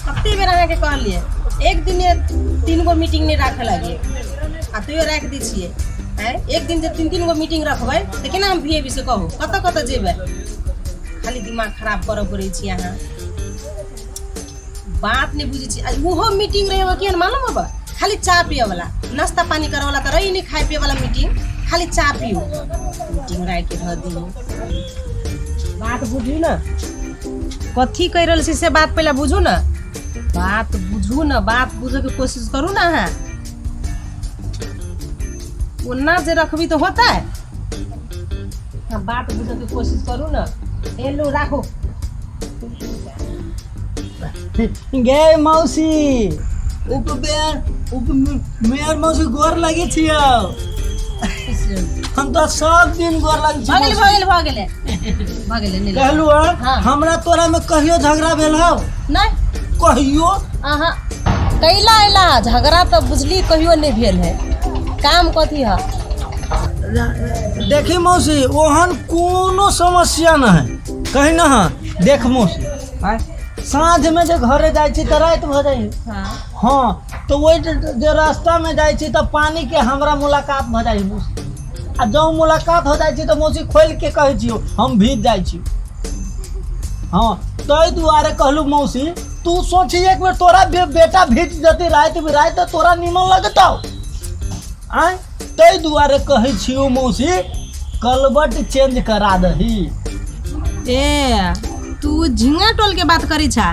कते बेर अहाँ के कहलिए एक दिन 3 गो मीटिंग नहीं रखे लगे आ तैयो रख दी छिए हैं। एक दिन जे 3 गो मीटिंग रखबै त केना हम भी से कहू कत जेबै। खाली दिमाग खराब करऽ पड़ै छी अहाँ, बात नहीं बुझे छी। ओहो मीटिंग रहे केहन मालूम अब खाली चा पिए वाला, नाश्ता पानी करे वाला त रही नहीं, खाए पिए वाला मीटिंग खाली चा पियो। मीटिंग राख के ध दी बात बुझू ना कथी कह रहल छी से बात पहले बुझू ना, बात बुझू ना, बात बुझे के कोशिश करू ना। हाँ ओना जे रखबी तो होता है। हाँ बात बुझे के कोशिश करू ना। ए लो राखो गे मौसी मेयर मौसी गोर लगे छियो। हम तो सब दिन गोर लगे छी। भागले नहीं कहलू हाँ। हमरा तोरा में कहियो झगड़ा भेल हौ नहीं कहियो? आहा कैला एला झगड़ा तो बुझली कहियो नहीं भेल है। काम कथी है? देखी मौसी ओहन कोनो समस्या न है कहीं ना। देख मौसी साँझ में जो घरे जाए छी तो रात भ जाए। हाँ तो वही जो रास्ता में जाए छी तो पानी के हमरा मुलाकात भ जाए मौसी। आ जो मुलाकात हो जाए छी तो मौसी खोल के कहे छियो हम भीज जाए छी। हाँ तै दुआरे कहलू मौसी तू सोची एक बेर तोरा बेटा भीज जती रात बिरात तो तोरा निमन लगता आय। तै दुआरे कहे छियो मौसी कलबट चेंज करा दही। ए तू झिंगा टोल के बात करी छा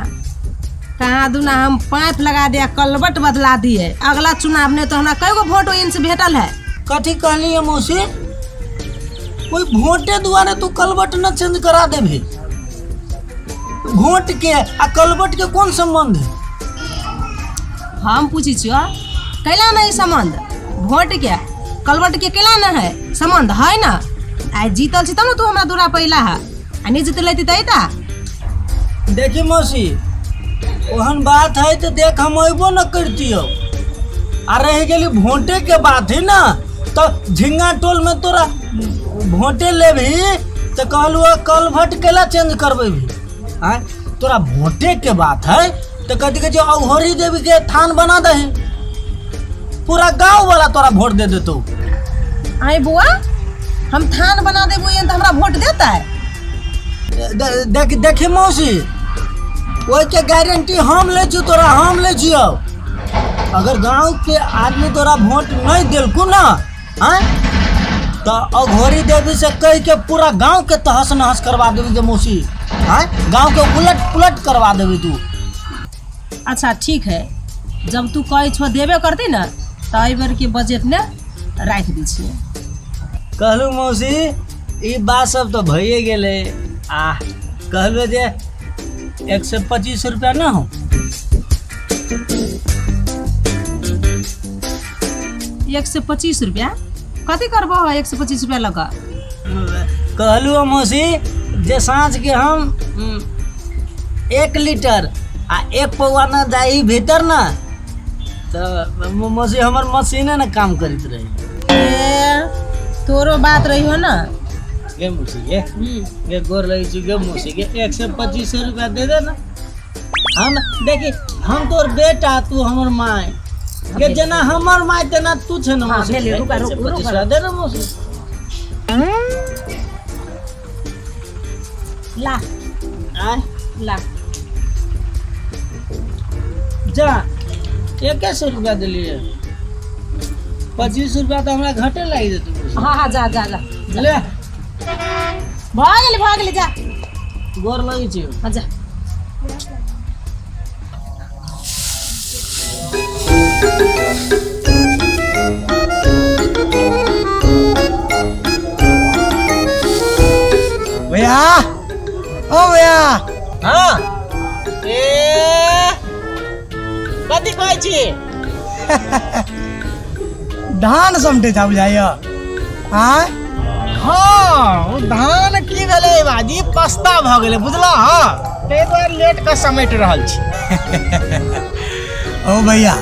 कहाँ दूना हम पाइप लगा दिया कलबट बदला दिए। अगला चुनाव में तो हमरा कईगो वोट इनसे भेटल है। कथी कहली है मौसी? कोई वोटे दुआरे तू कलबट न चेंज करा देबी? वोट के आ कलबट के कौन संबंध है? हम पूछी छियो कैला नहीं संबंध, वोट के कलबट के कैला न है संबंध है ना। आ जीतल छी तब ना तू हमरा दूरा पहिला है आ नहीं जीतल लेती तैता। देखी मौसी ओहन बात है तो देख हम अबो न करती हो। आ रह गेली वोटे के बात है ना तो झिंगा टोल में तोरा वोटे ले भी तो कहलू कलभट केला चेंज करबे भी। हाँ तोरा वोटे के बात है तो कथी कहे अघोरी देवी के थान बना दे पूरा गांव वाला तोरा वोट दे देतो। आए बुआ हम थान बना देबो ये तो हमरा वोट देता है। देखी मौसी ओई के गारंटी हम ले छी तोरा, हम ले छियो। अगर गांव के आदमी तोरा वोट नहीं दिलकू ना हाँ तो अघोरी देवी से कह के पूरा गांव के तहस नहस करवा देवी के मौसी। हाँ गांव के उलट पुलट करवा देवी तू। अच्छा ठीक है जब तू कहे छो देबे करती ना तो एहि बेर के बजट ने राख दी छिए। कहलू मौसी ई बात सब तो भइए गेले। आ कहलू जे 125 रुपया ना हो 125 रुपया कथी करबो 125 रुपया लगा? कहलू मौसी जे साँझ के हम 1 लीटर आ 1 पौवा न दही भीतर ना तो मौसी हमर मशीने न काम करित रही। तोरो बात रही हो ना गे मौसी गे गोर लगी छी गे मौसी गे 125 रुपया दे दे ना। हम देखी हम तोर बेटा तू हमर माय गे जना हमर माय तेना तू छे ना मौसी। 125 दे ना मौसी। ला आय ला जा 21 रुपया दिलिए 25 रुपया तो हमरा घटे लगी देतू। हाँ हाँ जा जा ला ले भाग ले जा गोर लगी छी। हाँ जा भैया ओ भैया। हाँ कथी कहै छी? धान समटे था बुझाइया। हाँ हाँ धान की भेलै बाजी पस्ता भ गेलै बुझला। हाँ तै दुआरे लेट के समेट रहल छी। ओ भैया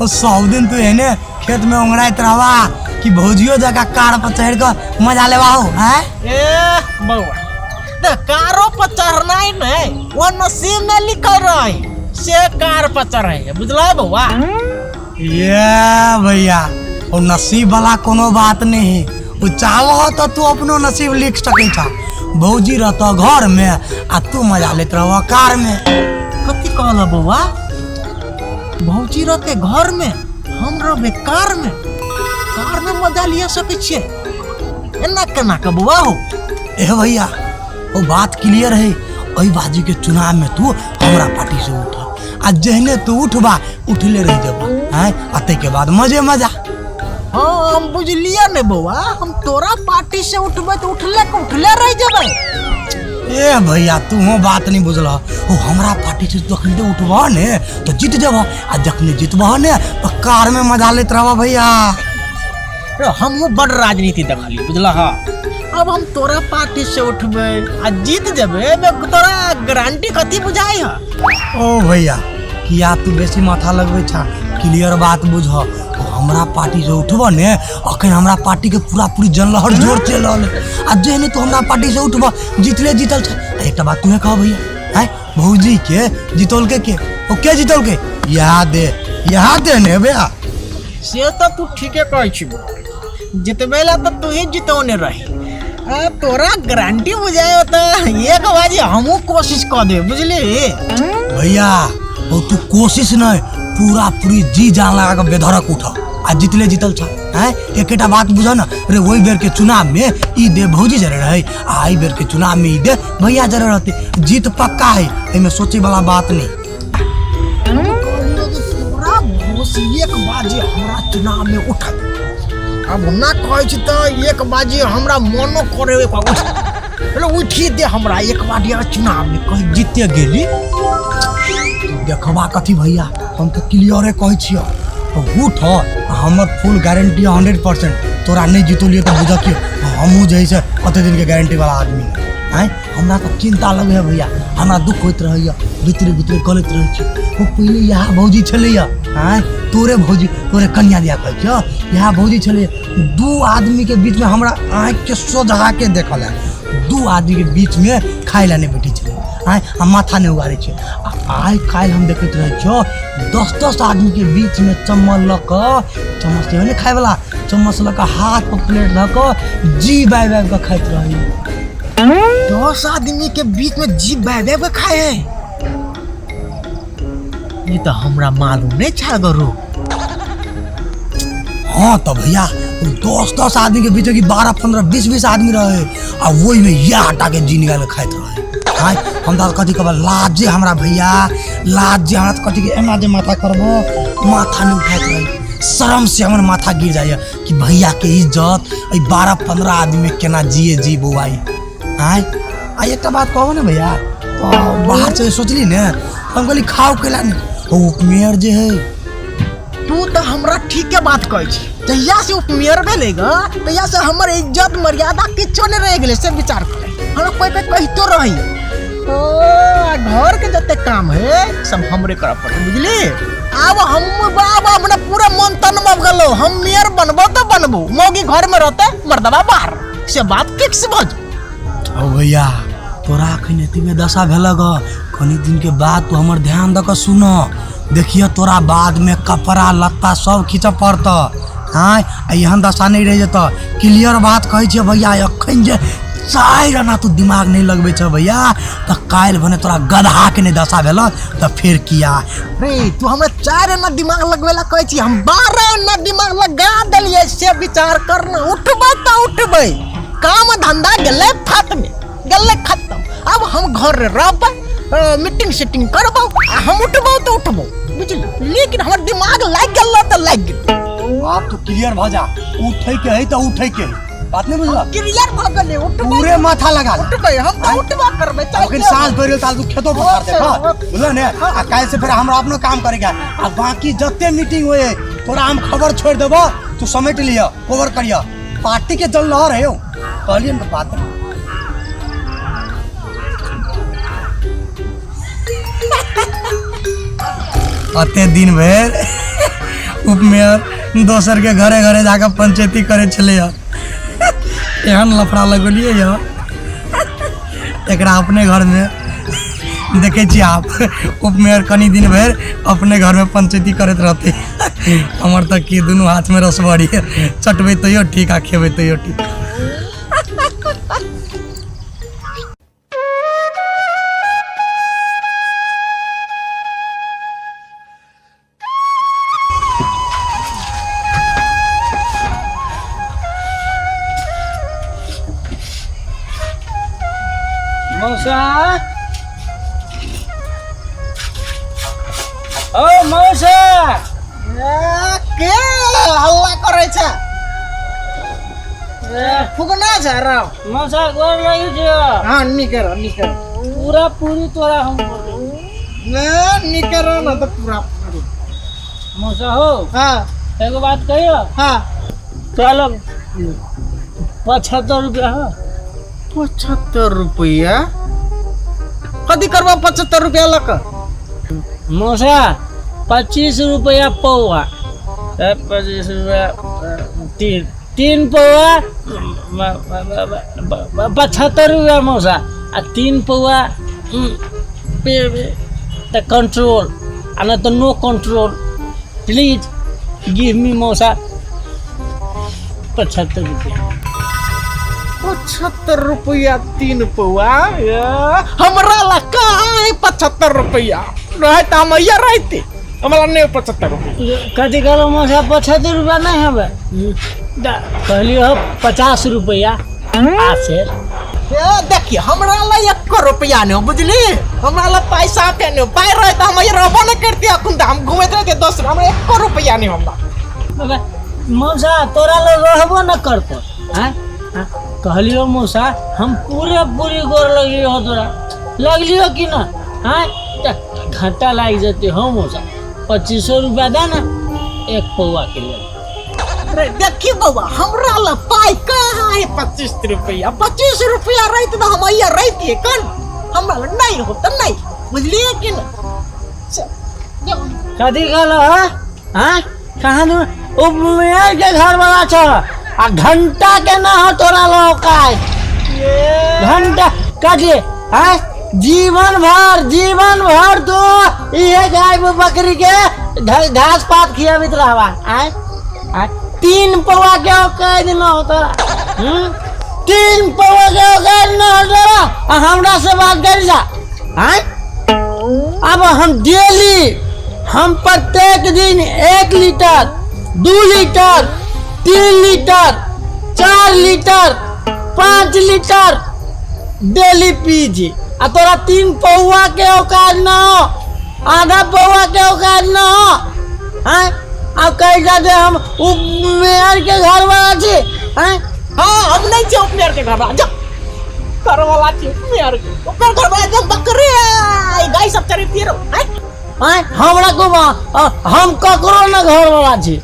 ओ 100 दिन तू एने खेत में उंगराइत रहवा कि भौजियो जगह कार पर चढ़ के मजा लेवा हो। हैं ए बउआ तो कारो पर चढ़ना ही नहीं वो नसीब में लिखल रही से कार पर चढ़े बुझला बउआ। ये भैया वो नसीब वाला कोनो बात नहीं है। वो चाहो तो तू अपनो नसीब लिख सके छा। भौजी रहता घर में आ तू मजा लेत रहो कार में। कथी कहला बउआ? भौजी रहते घर में, हम रहबे कार में। कार में मजा लिया सके छिए। एना केना के बउआ हो? ए भैया वो बात क्लियर है। ओई बाजी के चुनाव में तू हमरा पार्टी से उठ आ जहने तू उठबा उठले रह जबा हैं अते के बाद मजे मजा। हाँ हम बुझलिया ने बउआ, हम तोरा पार्टी से उठबे तो उठले रह जबे। ए भैया तू हो बात नहीं बुझला। ओ हमरा पार्टी से जखने उठबा ने तो जीत जबा आ जखने जीतबा ने तो कार में मजा लेत रहबा भैया। हम बड़ राजनीति देखली बुझला। हाँ अब हम तोरा पार्टी से उठबे आ जीत जबे तोरा गारंटी कथी बुझाई है? ओ भैया किया तू बेसी माथा लगबे छा। क्लियर बात बुझ। हमरा पार्टी से उठबा ने अखन हमरा पार्टी के पूरी जनलहर जोर चल रहल आ जेने तू हमरा पार्टी से उठबा जीतले जीतल छा। एकटा बात तुम्हें कह भैया हैं भौजी के जीतल के ओ के जीतल के याद दे ने भैया। से तो तू ठीके कहै छी। जितबेला तो तू ही जितौने रही। तोरा गारंटी बुझाए तो एक बाजी हमू कोशिश कर दे बुझली भैया। वो तू कोशिश नहीं पूरी जी जान लगा के बेधड़क उठा आ जीतले जीतल छा हैं। एकेटा बात बुझ ना रे वही बेर के चुनाव में ई दे भौजी जरे रहे आ ई बेर के चुनाव में ई दे भैया जरे रहते। जीत पक्का है एमे सोचे वाला बात नहीं। पूरा भोसी एक बाजी हमरा चुनाव में उठा। अब ना कहै छी तो एक बाजी हमरा मनो करे उठ उठी दे हमरा एक बाजी चुनाव में कहीं जीते गेली। देखबा कथी भैया हम तो क्लियरे कहै छियो उठ हमर फुल गारंटी 100%। तोरा नहीं जीतलिए तो बुझ कि हमहू जैसे कते दिन के गारंटी वाला आदमी हैं। हमरा तो चिंता लगे है भैया। हमरा दुख होइत रहैया भीतरे गलत रहै छी। वो पहले यहाँ भौजी छलैया हैं तोरे भौजी तोरे कन्या दिया कहै छियो यहाँ भौजी छलै। दू आदमी के बीच में हमरा आँख के सोझा के देखल है। दू आदमी के बीच में खाए ला नहीं बैठी छलै आय हम माथा नहीं उगारे छे। आइ काल हम देखते रहे छो 10 आदमी के बीच में चम्मच लक चम्मच से खाए वाला चम्मच लक हाथ पर प्लेट धक जी बाय के खाइत रही। 10 आदमी के बीच में जी बाय के खाए है? ये तो हमरा मालूम नहीं छा गरो। हाँ तो भैया 10 आदमी के बीच में 12 15 20 आदमी रहे आ वही में ये हटा के जी निकाल के खाइत रहे। हाँ हम तो कथी कहब लाजे हमरा भैया लाजे हमरा तो कथी के एना जे माथा करबो माथा नहीं उठाइत रही। शर्म से हमर माथा गिर जाए कि भैया के इज्जत 12-15 आदमी में केना जिए जी बुआई। हाँ आ एक बात कहबो ना भैया तो बाहर से सोचली ने हम कहली खाओ केला नहीं उपमेयर जे है। तू तो हमरा ठीक के बात कहै छी। जहिया से उपमेयर भेलेगा तहिया से हमर इज्जत मर्यादा किछो नहीं रह गेले से विचार करे। हमरा कोई कहितो रही घर के जते काम है सब हमरे करब पड़े बुझली। अब हम बाबा अपना पूरा मन तन में गलो हम मेयर बनबो तो बनबो मौगी घर में रहते मर्दबा बाहर से बात फिक्स भज। ओ भैया तोरा अखन एतबे दशा भेलग कनी दिन के बाद तू हमर ध्यान दक सुन। देखिए तोरा बाद में कपड़ा लत्ता सब खींच पड़त। हाँ एहन दशा नहीं रह जत। क्लियर बात कहै छे भैया अखन जे चाय रहना तू दिमाग नहीं लगबे छ भैया तो काल भने तोरा गधा के नहीं दशा भेल तो फिर किया रे तू हमरा 4 ना दिमाग लगवेला कहै छी हम 12 ना दिमाग लगा देलिए से विचार करना। उठबै तो उठबै काम धंधा गेले फाट में गेले खत्म। अब हम घर रे रहबै मीटिंग सेटिंग करबो हम उठबो तो उठबो बुझली। लेकिन हमर दिमाग लाग गेल तो लाग गेल। आप तो क्लियर भ जा उठै के है तो उठै के बात नहीं बुझला। क्लियर भ गेले उठबै पूरे माथा लगा उठबै हम तो उठबा करबै अखन सांस भरि ताल तू खेतो पसार दे बुझल ने। आ काल से फिर हमरा अपनो काम करेगा आ बाकी जते मीटिंग होए तोरा हम खबर छोड़ देबो तू समेट लिया कवर करिया पार्टी के जल लहर है कहलिए न बात। अते दिन भर उपमेयर दोसर के घरे घरे जाकर पंचायती करे चले एहन लफड़ा लगलिए एकरा अपने घर में देखे छी आप उपमेयर कनी दिन भर अपने घर में पंचायती करते रहते हमार तक की दोनों हाथ में रसबड़ी चटबे तो ठीक आ खेबे तो ठीक। मौसा ओ मौसा के हल्ला करे छ फुकना छ र मौसा गोर लगी जो हां निकर पूरा पूरी तोरा हम न निकर न त पूरा मौसा हो हां एगो बात कहियो हां चलो 75 रुपया हो 75 रुपया कति करबा 75 रुपया लक मौसा 25 रुपया पौवा 25 रुपया तीन पौवा 75 रुपया मौसा आ 3 पौवा the control and the no control please give me मौसा 75 रुपया 75 रुपया 3 पौवा हमरा ला का 75 रुपया रहे त हम या रहते हमरा ने 75 रुपया कथी करो मौसा 75 रुपया नहीं हवे कहलियो 50 रुपया आसे देखिए हमरा ला 1 रुपया ने बुझली हमरा ला पैसा पे ने पाई रहे त हम ये रहबो न करते अखुन हम घुमैत रहे 10 हमरा 1 रुपया ने हमरा मौसा तोरा ला रहबो न करतो हैं कहलियो मौसा हम पूरी गोर लगियो हो तोरा लगलियो कि ना हैं घाटा लाग जते हो मौसा 2500 रुपया दे ना 1 पौवा के लिए अरे देखिए बाबा हमरा ला पाई कहाँ है 25 रुपया 25 रुपया रहते तो हम ये रहती कन हमरा ला नहीं होता नहीं बुझलिए कि ना कथी कहलो हैं कहां दू उपमेयर के घर वाला छ आ घंटा के ना हो तोरा लौकाय घंटा कथी हैं जीवन भर तो ये गाय बकरी के घास पात खियाबित रहवा हैं 3 पौवा के औकात न हो तोरा 3 पौवा के औकात न हो तोरा हमरा से बात कर जा हैं अब हम प्रत्येक दिन 1 litre 2 litre 3 litre 4 litre 5 litre daily पीजी आ तोरा 3 पौवा के औकात न हो आधा पौवा के औकात न हो हैं अब कह जाते हम उपमेयर के घर वाला छी हैं हां हम नहीं छे उपमेयर के घर वाला जा घर वाला छी उपमेयर के ऊपर घर वाला जो बकरी है गाय सब चरे पिरो हैं हमरा को हम ककरो न घर वाला छी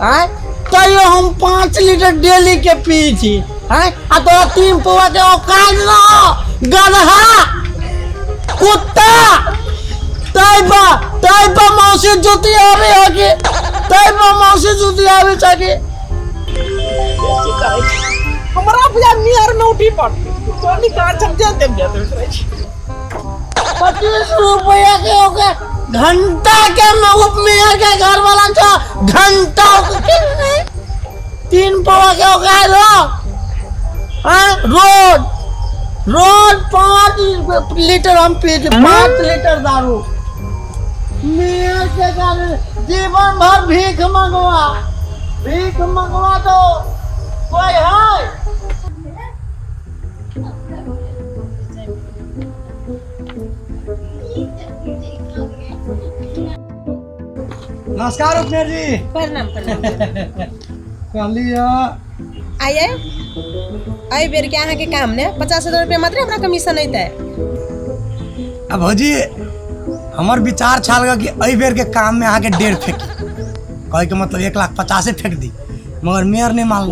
हैं तैयो हम 5 लीटर डेली के पी छी हैं आ तोरा 3 पौवा के औकात न हो गधा कुत्ता तैबा मौसी जुती आवे होगी तैबा मौसी जुती आवे चाके हमरा बुझा नियर में उठी पड़ तो निकाल समझे देम जाते 25 रुपया के होके घंटा के में उपमेयर के घर वाला छ घंटा के 3 पौवा के औकात हो रोज 5 लीटर हम पी 5 लीटर दारू मेयर के कारण जीवन भर भीख मंगवा दो कोई है नमस्कार उपमेयर जी प्रणाम कहलिए आइए आई बेर के अहाँ के काम ने 50,000 रुपया मात्र हमरा कमीशन ऐते अब भौजी हमार विचार छाल कि अई बेर के काम में आके 1.5 फेंकी कहे के मतलब 1,50,000 फेंक दी मगर मेयर नहीं मानल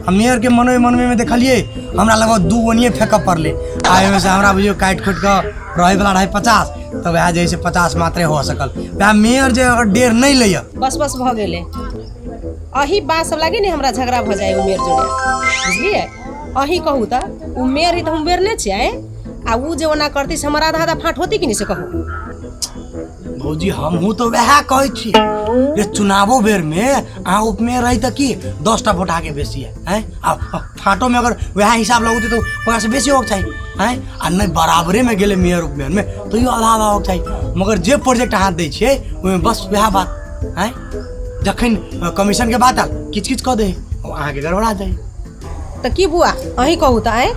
हम मेयर के मनवे में देखलिए हमरा लगभग 2 ओनिए फेंक पड़ले आए में से हमरा बुझियो काट खोट के रहे वाला रहे 50 तो वह जैसे 50 मात्रे हो सकल वह मेयर जे अगर 1.5 नहीं लिया बस भ गेले अही बात सब लागे ने हमरा झगड़ा भ जाए उमेर जोड़े बुझलिए अही कहू त उमेर ही त उमेर ने छिए आ ऊ जे ओना करती से हमारा आधा आधा फाट होती कि नहीं से कहू। भौजी हमहूँ तो वह कहै छी ये चुनावो बेर में अहाँ उपमेयर रही त कि 10टा वोट आगे बेसी है हैं आ फाटो में अगर वह हिसाब लगौते तो ओकरा से बेसी होके चाहिए हैं आ नहीं बराबरे में गेले मेयर उपमेयर में तो यो आधा आधा होके चाहिए मगर जे प्रोजेक्ट हाथ दै छियै ओहिमे बस वह बात हैं जखन कमीशन के बात आल किच किच कह दे अहाँ के गड़बड़ा जाए। तो की बुआ अहीं कहू तो आए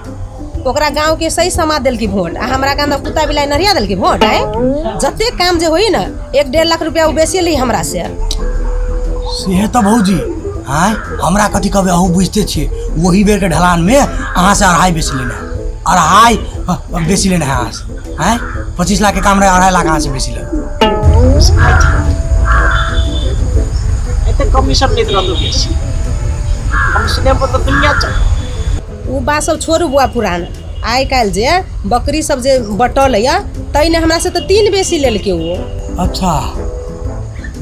ओकरा गांव के सही समाज दिल की वोट आ हमरा गांव कुत्ता बिलाई नरिया दिल की वोट आए जते काम जे होई ना 1-1.5 लाख रुपया उ बेसी ली हमरा से तो भौजी हैं हमरा कथी कहबे अहू बुझते छियै वही बेर के ढलान में अहाँ से 2.5 बेसी लेना है 2.5 बेसी लेना है अहाँ से हैं 25 लाख के काम रहे 2.5 लाख अहाँ से बेसी ले एते कमीशन नहीं देना तो बेसी कमीशन पर तो दुनिया चल उ बात सब छोड़ू बुआ पुरान आइ काल्हि जे बकरी सब जे बटल है तैने हमरा से तो 3 बेसी लेलके वो। अच्छा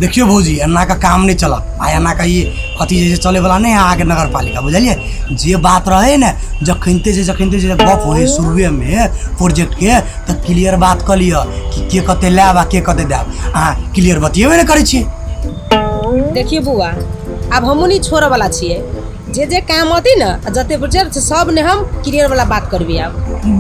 देखियो भौजी एना का काम नहीं चला आ एना का ये अथी जैसे चले वाला नहीं है आगे नगर पालिका बुझलिए जे बात रहे ना जखनते जे गप होए शुरुए में प्रोजेक्ट के तो क्लियर बात कर लिया कि के कते लेब आ के कते देब अहाँ क्लियर बतिएबे नहीं करै छी। देखिए बुआ अब हमहू नहीं छोड़े वाला छिए जे काम होती ना जते प्रोजेक्ट सब ने हम क्लियर वाला बात करबी अब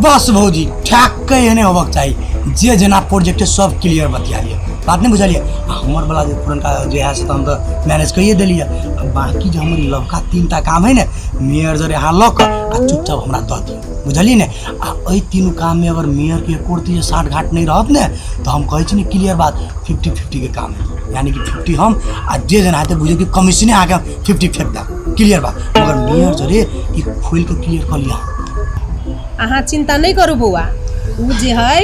बस भौजी ठाक एहने होबक चाहिए जे जेना प्रोजेक्ट सब क्लियर बतिया लिए बात नहीं बुझलिए हमर वाला जो पुरनका जे है से तो हम तो मैनेज करिए दिलिए बाकी जो हमारी लवका 3टा काम है ना मेयर जरे यहाँ लक आ चुपचाप हमरा दऽ दिए बुझलिए ने आ एहि 3 काम में अगर मेयर के एकोरती साठ घाट नहीं रहत ने तो हम कहै छी क्लियर बात 50-50 के काम है यानी कि 50 हम आ जे जना हेतै बुझियो कि कमीशने आके 50 फेंक देब क्लियर बात मगर मेयर जरे ई खोल के क्लियर कर लिया। अहाँ चिंता नहीं करू बुआ उ जे है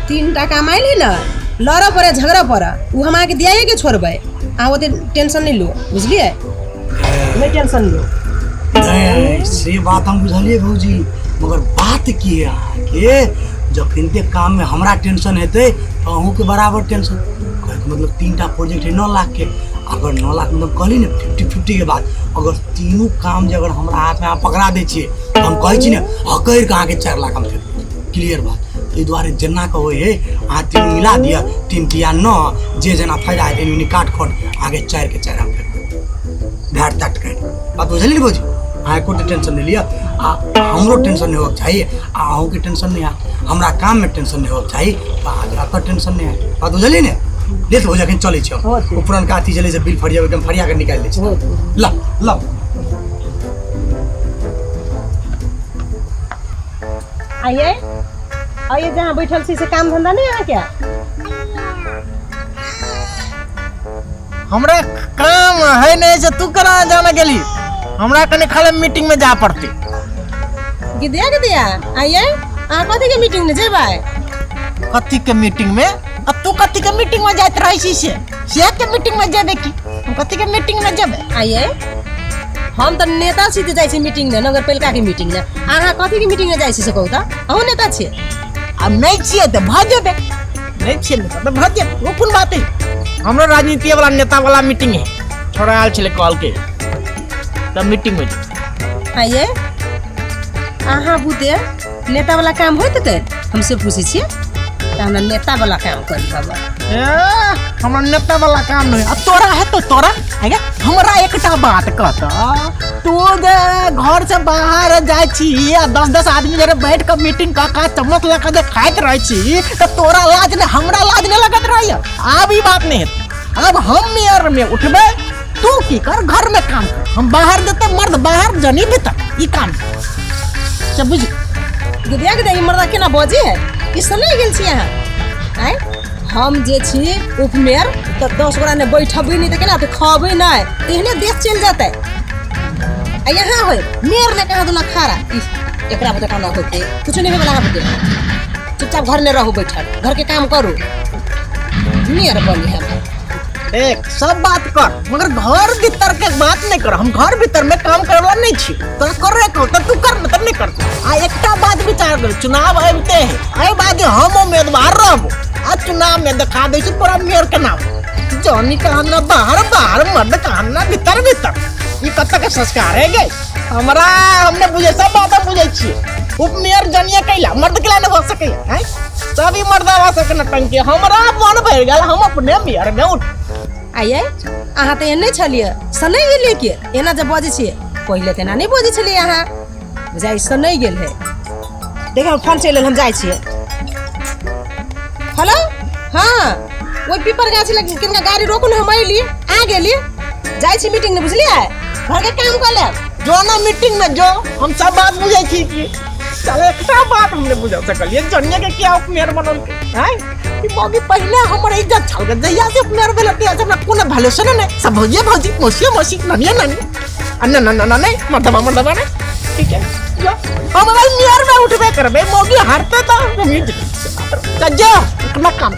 3टा काम आइले ना लड़ पड़े झगड़ा पड़े उ हमरा के दियाए के छोड़बे अहाँ ओते टेंशन नहीं लो बुझलिए नहीं टेंशन लो। से बात हम बुझलिए भौजी मगर बात की है आके जखन ते काम में हमरा टेंशन हेतै तो अहूँ के बराबर टेंशन मतलब 3टा प्रोजेक्ट है 9 लाख के अगर 9 लाख मतलब कहली ने 50-50 के बाद अगर 3 काम जे अगर हमरा हाथ में पकड़ा दै छियै तो हम कहै छी ने हकैर के आगे 4 लाख हम फेंक क्लियर बात ताहि दुआरे जेना कहो हे अहाँ 3 मिला दिया 3-9 जे जेना फायदा हेतै यूनि काट खोट आगे 4 के 4 हम फेंक घाट तट के बात बुझलिए भौजी अहाँ को टेंशन नहीं लिया हमरो टेंशन नहीं होगा चाहिए अहूँ के टेंशन नहीं है हमरा काम में टेंशन नहीं होगा चाहिए आपका टेंशन नहीं है बात बुझलिए ने ले तो हो जाके चले छ पुरनका अथी चले से बिल फरिया एकदम फरिया के निकाल ले छ ल ल आइए जहाँ बैठल छी से काम धंधा नहीं है क्या हमरा काम है नहीं से तू करा जाना गेली हमरा कने खाली मीटिंग में जा पड़ती गिदिया आइए अहाँ कथी के मीटिंग में जेबै कथी के मीटिंग में अब तू कथी के मीटिंग में जात रही छी से के मीटिंग में जेबे की हम कथी के मीटिंग में जेबे आइए हम तो नेता छी जाइ छी मीटिंग में नगर पालिका के मीटिंग में अहाँ कथी के मीटिंग में जाइ छी से कहू त अहूँ नेता छी अब नहीं छिए तो भ जेबे नहीं छिए तो भ जेबे वो कोन बात है हमरा राजनीति वाला नेता वाला मीटिंग है छोड़ा आल छले कॉल के तब मीटिंग में आइए अहाँ बुते नेता वाला काम होत ते हमसे पूछे छी हमरा नेता वाला काम करी बाबा हमरा नेता वाला काम नहीं अब तोरा है तो तोरा है क्या हमरा एकटा बात कहता तू घर से बाहर जाय छी 10-10 आदमी जरे बैठ के मीटिंग का चम्मच लगा दे खाइत रह छी तो तोरा लाज ने हमरा लाज ने लगत रही अब ई बात नहीं है अब हम मेयर में उठबे तू की कर घर में काम हम बाहर देते मर्द बाहर जनी भीतर ई काम सब बुझ गिदिया के मर्दा केना बजे है ई सब नहीं गेल छी अहाँ आइ हम जे छी उपमेयर तो 10 गोरा ने बैठबे नहीं तो केना तो खबे नहीं तेहने देश चल जाते आ यहाँ होय मेयर ने कहा दुना खारा एकरा बता काम होते कुछ नहीं वाला होते चुपचाप घर में रहो बैठल घर के काम करो मेयर बनी है एक सब बात कर मगर घर भीतर के बात नहीं कर हम घर भीतर में काम करला नहीं छी तो कर रे को तू कर मतलब नहीं कर आ एकटा बात विचार कर चुनाव आबते है आई बात हम उम्मीदवार रहबो आ चुनाव में दिखा दे छी पूरा मेयर के नाम जॉनी कहना बाहर बाहर मर्द कहना भीतर भीतर ये कत्ता के संस्कार है गे हमरा हमने बुझे सब बात बुझे छी उपमेयर जनिया कैला मर्द के लाने हो सके हैं सभी मर्द आ सके नटंकी हमरा मन भर गेल हम अपने मेयर में उठ आइए अहाँ तो एने छलिए सनै गेलिए के एना जब बजे छिए पहिले तेना नहीं बजे छलिए अहाँ बुझाइ सनै गेल है देखो फोन चलल हम जाइ छिए हेलो हाँ वो पीपर गाछ लग किनका गाड़ी रोकू न हम आइली आ गेली जाइ छी मीटिंग में बुझलिए घर के काम कर ले जो ना मीटिंग में जो हम सब बात बुझे छी कि चले एकटा बात हमने बुझा सकलिए जनिया के क्या उपमेयर बनल हैं कि बाकी पहले हमर इज्जत छल गए जहिया से उपमेयर भेलते आज हमरा कोन भले सुन ने सब भौजी भौजी मौसी ननिया नानी अन्ना नन्ना नहीं मर्दबा ने ठीक है जो हम भाई मेयर में उठबे करबे मोगी हारते तो हम जा अपना काम